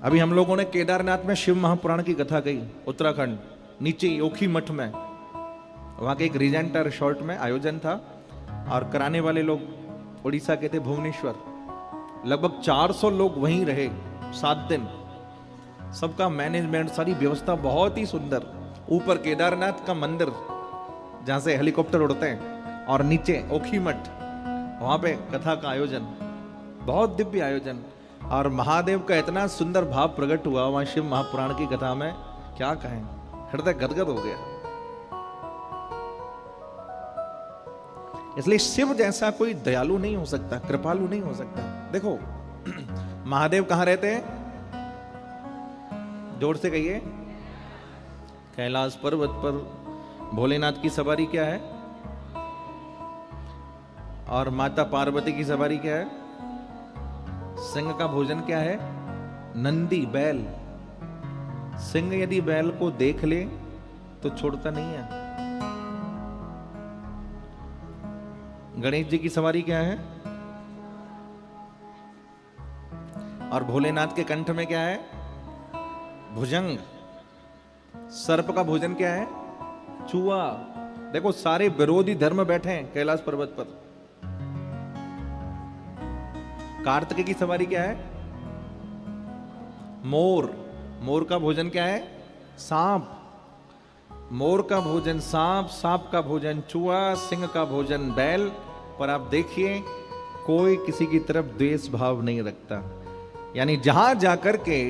अभी हम लोगों ने केदारनाथ में शिव महापुराण की कथा कही, उत्तराखंड नीचे ओखी मठ में। वहां के एक रिजेंटा रिसोर्ट में आयोजन था और कराने वाले लोग उड़ीसा के थे, भुवनेश्वर। लगभग 400 लोग वहीं रहे 7 दिन। सबका मैनेजमेंट, सारी व्यवस्था बहुत ही सुंदर। ऊपर केदारनाथ का मंदिर जहां से हेलीकॉप्टर उड़ते हैं और नीचे ओखी मठ, वहां पे कथा का आयोजन, बहुत दिव्य आयोजन। और महादेव का इतना सुंदर भाव प्रकट हुआ वहां शिव महापुराण की कथा में, क्या कहें, हृदय गदगद हो गया। इसलिए शिव जैसा कोई दयालु नहीं हो सकता, कृपालु नहीं हो सकता। देखो महादेव कहां रहते हैं, जोर से कहिए। कैलाश पर्वत पर। भोलेनाथ की सवारी क्या है, और माता पार्वती की सवारी क्या है, सिंह का भोजन क्या है, नंदी, बैल। सिंह यदि बैल को देख ले तो छोड़ता नहीं है। गणेश जी की सवारी क्या है, और भोलेनाथ के कंठ में क्या है, भुजंग। सर्प का भोजन क्या है, चूहा। देखो सारे विरोधी धर्म बैठे हैं कैलाश पर्वत पर। कार्तिक की सवारी क्या है, मोर। मोर का भोजन क्या है, सांप। मोर का भोजन सांप, सांप का भोजन चूहा, सिंह का भोजन बैल। पर आप देखिए कोई किसी की तरफ द्वेष भाव नहीं रखता। यानी जहां जाकर के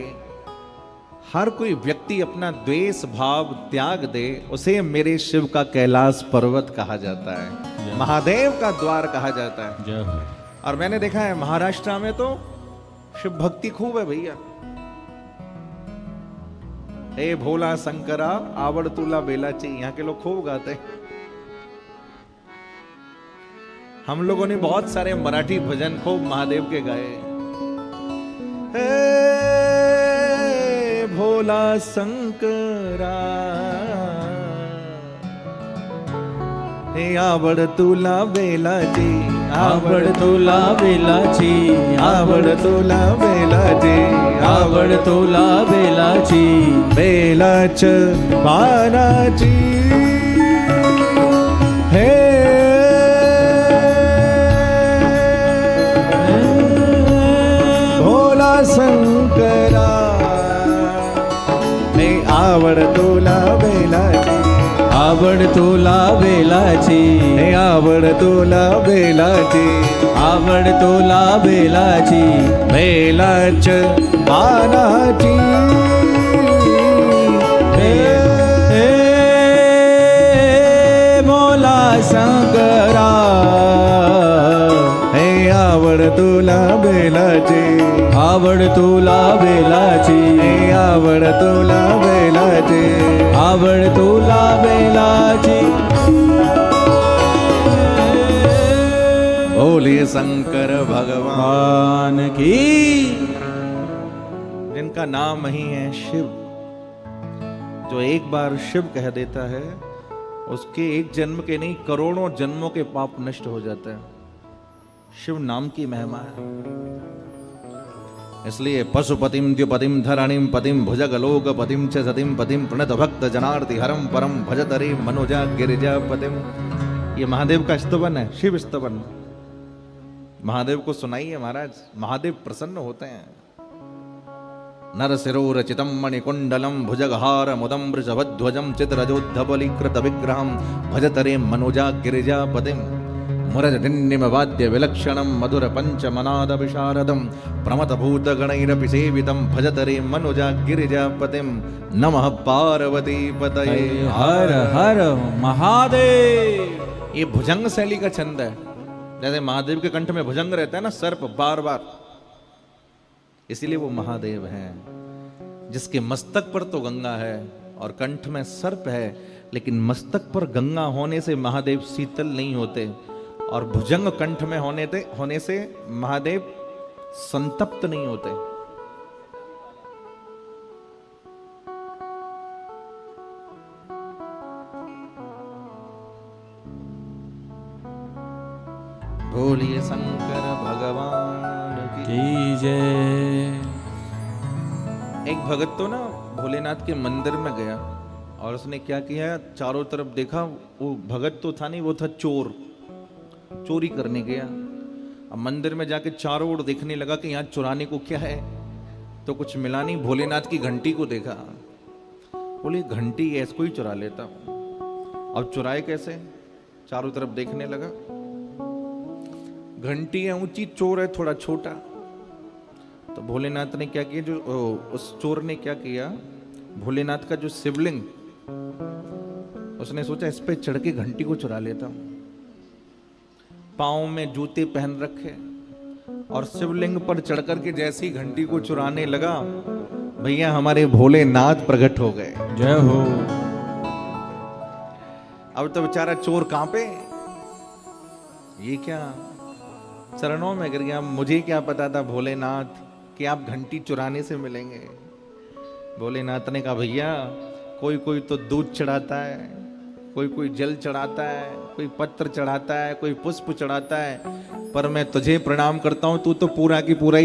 हर कोई व्यक्ति अपना द्वेष भाव त्याग दे, उसे मेरे शिव का कैलाश पर्वत कहा जाता है, महादेव का द्वार कहा जाता है। और मैंने देखा है महाराष्ट्र में तो शिव भक्ति खूब है भैया। ए भोला शंकरा आवड़ तुला बेलाची, यहाँ के लोग खूब गाते हैं। हम लोगों ने बहुत सारे मराठी भजन खूब महादेव के गाए। हे भोला शंकरा, हे आवड़ तुला बेलाची, आवड़ तुला बेलाची, आवड़ तुला बेलाची, आवड़ तुला बेलाची, बेलाच पानाची। हे भोला शंकरा, हे आवड़ तुला बेलाची, आवड़ तुला बेलाची, हे आवड़ तुला बेलाची, आवड़ तुला बेलाची, बेलाच पानाची। हे भोला शंकरा, हे आवड़ तुला बेलाची, आवड़ तुला बेलाची, हे आवड़ तुला बेलाची, आवड़ तुला बेलाची। बोलिए शंकर भगवान की। जिनका नाम ही है शिव, जो एक बार शिव कह देता है, उसके एक जन्म के नहीं करोड़ों जन्मों के पाप नष्ट हो जाते हैं। शिव नाम की महिमा है। इसलिए पशुपतिम द्युपतिम धरणिम पतिम भुजगलोक पतिम च सतिम पतिम प्रणत भक्त जनार्ति हरम परम भजतरे मनुजा गिरिजा पतिम। ये महादेव का स्तवन है, शिव स्तवन। महादेव को सुनाइए महाराज, महादेव प्रसन्न होते हैं। नर शिरोरचितम मणिकुंडलम भुजगहार मुदम वृषभध्वजम चित्रजोद्धबलीकृत विग्रहम भजतरे मनुजा गिरिजा पतिम। मुरजनिन्निम वाद्य विलक्षणम मधुर पंचमनाद विशारदम प्रमत भूत गणैरपि सेवितम भजतरे मनुजा गिरिजा पतिम। नमः पार्वती पतये। हर हर महादेव। ये भुजंग शैली का छंद है। जैसे महादेव के कंठ में भुजंग रहता है ना, सर्प बार बार, इसीलिए वो महादेव हैं। जिसके मस्तक पर तो गंगा है और कंठ में सर्प है, लेकिन मस्तक पर गंगा होने से महादेव शीतल नहीं होते, और भुजंग कंठ में होने से महादेव संतप्त नहीं होते। बोलिए शंकर भगवान की जय। एक भगत तो ना भोलेनाथ के मंदिर में गया और उसने क्या किया, चारों तरफ देखा। वो भगत तो था नहीं, वो था चोर, चोरी करने गया। अब मंदिर में जाके चारों ओर देखने लगा कि यहाँ चुराने को क्या है, तो कुछ मिला नहीं। भोलेनाथ की घंटी को देखा, बोले घंटी है, इसको ही चुरा लेता हूँ। अब चुराए कैसे, चारों तरफ देखने लगा। घंटी है ऊंची, चोर है थोड़ा छोटा। तो भोलेनाथ ने क्या किया, उस चोर ने क्या किया, भोलेनाथ का जो शिवलिंग, उसने सोचा इस पे चढ़ के घंटी को चुरा लेता हूं। पाँव में जूते पहन रखे और शिवलिंग पर चढ़ करके जैसी घंटी को चुराने लगा, भैया हमारे भोलेनाथ प्रकट हो गए। जय हो। अब तो बेचारा चोर कांपे, ये क्या, चरणों में गिर गया। मुझे क्या पता था भोलेनाथ कि आप घंटी चुराने से मिलेंगे। भोलेनाथ ने कहा भैया कोई कोई तो दूध चढ़ाता है, कोई कोई जल चढ़ाता है, कोई पत्र चढ़ाता है, कोई पुष्प चढ़ाता है, पर मैं तुझे प्रणाम करता हूं, तू तो पूरा की पूरा